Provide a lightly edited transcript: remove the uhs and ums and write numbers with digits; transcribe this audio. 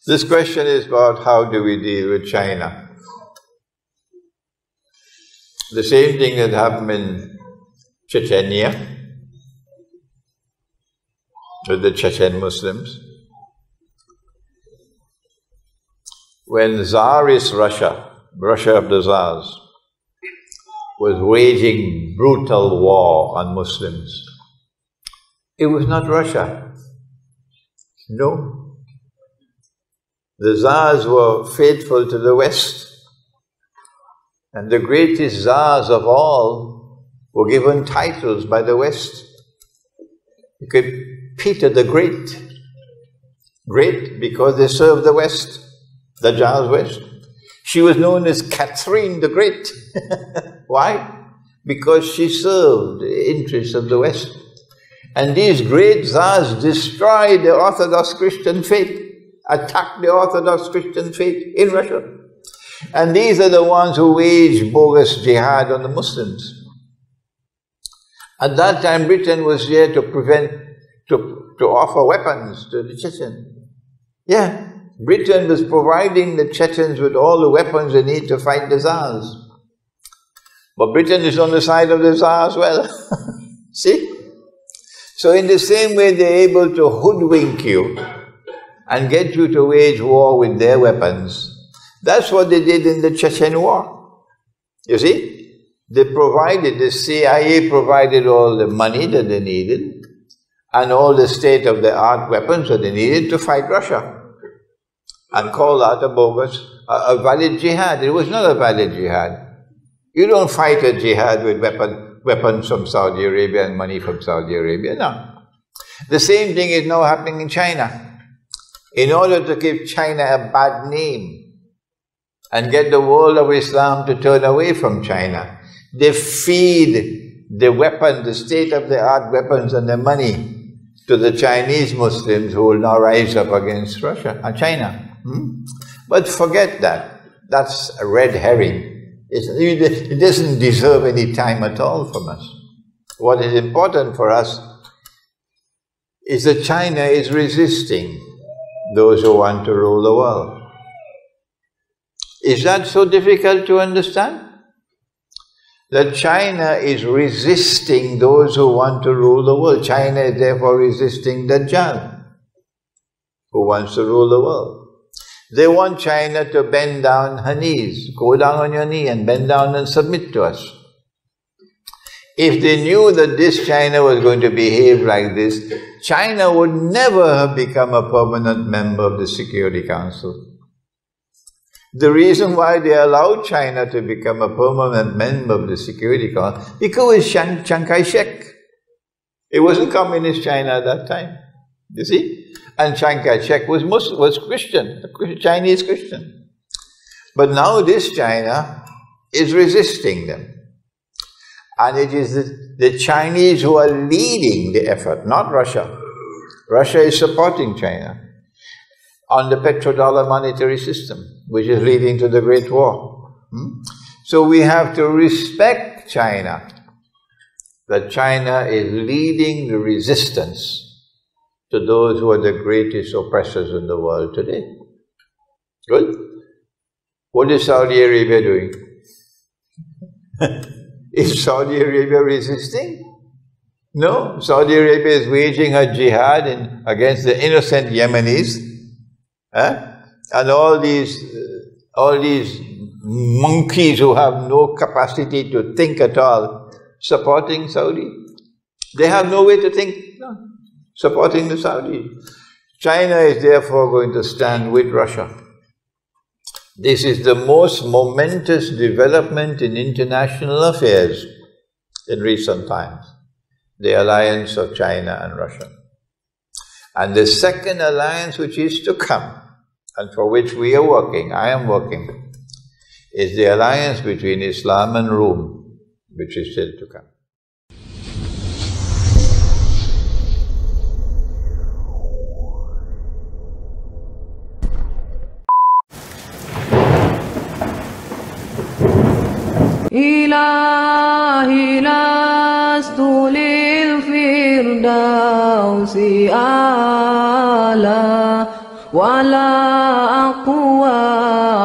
This question is about how do we deal with China. The same thing that happened in Chechnya with the Chechen Muslims. When Tsarist Russia, Russia of the Tsars, was waging brutal war on Muslims, it was not Russia. No. The Tsars were faithful to the West. And the greatest Tsars of all were given titles by the West. You could Peter the Great. Great because they served the West, the Tsar's West. She was known as Catherine the Great. Why? Because she served the interests of the West. And these great Tsars destroyed the Orthodox Christian faith, attacked the Orthodox Christian faith in Russia. And these are the ones who waged bogus jihad on the Muslims. At that time, Britain was there to to offer weapons to the Chechens. Yeah, Britain was providing the Chechens with all the weapons they need to fight the Tsars. But Britain is on the side of the Tsar as well. See? So in the same way, they're able to hoodwink you and get you to wage war with their weapons. That's what they did in the Chechen war. You see? They provided, the CIA provided all the money that they needed and all the state-of-the-art weapons that they needed to fight Russia. And call that a valid jihad. It was not a valid jihad. You don't fight a jihad with weapons from Saudi Arabia and money from Saudi Arabia, no. The same thing is now happening in China. In order to give China a bad name and get the world of Islam to turn away from China, they feed the weapon, the state-of-the-art weapons and the money to the Chinese Muslims who will now rise up against Russia and China. But forget that. That's a red herring. It doesn't deserve any time at all from us. What is important for us is that China is resisting those who want to rule the world. Is that so difficult to understand? That China is resisting those who want to rule the world. China is therefore resisting Dajjal, who wants to rule the world. They want China to bend down her knees, go down on your knee and bend down and submit to us. If they knew that this China was going to behave like this, China would never have become a permanent member of the Security Council. The reason why they allowed China to become a permanent member of the Security Council, because Chiang Kai-shek. It wasn't communist China at that time, you see? And Chiang Kai-shek was Christian, a Chinese Christian. But now this China is resisting them. And it is the Chinese who are leading the effort, not Russia. Russia is supporting China on the petrodollar monetary system, which is leading to the Great War. So we have to respect China, that China is leading the resistance to those who are the greatest oppressors in the world today. Good? What is Saudi Arabia doing? Is Saudi Arabia resisting? No. Saudi Arabia is waging a jihad against the innocent Yemenis, and all these monkeys who have no capacity to think at all, supporting Saudi. They have no way to think. No. Supporting the Saudis. China is therefore going to stand with Russia. This is the most momentous development in international affairs in recent times, the alliance of China and Russia. And the second alliance which is to come, and for which we are working, I am working, is the alliance between Islam and Rome, which is still to come. إلهي لست للفردوس أعلى ولا أقوى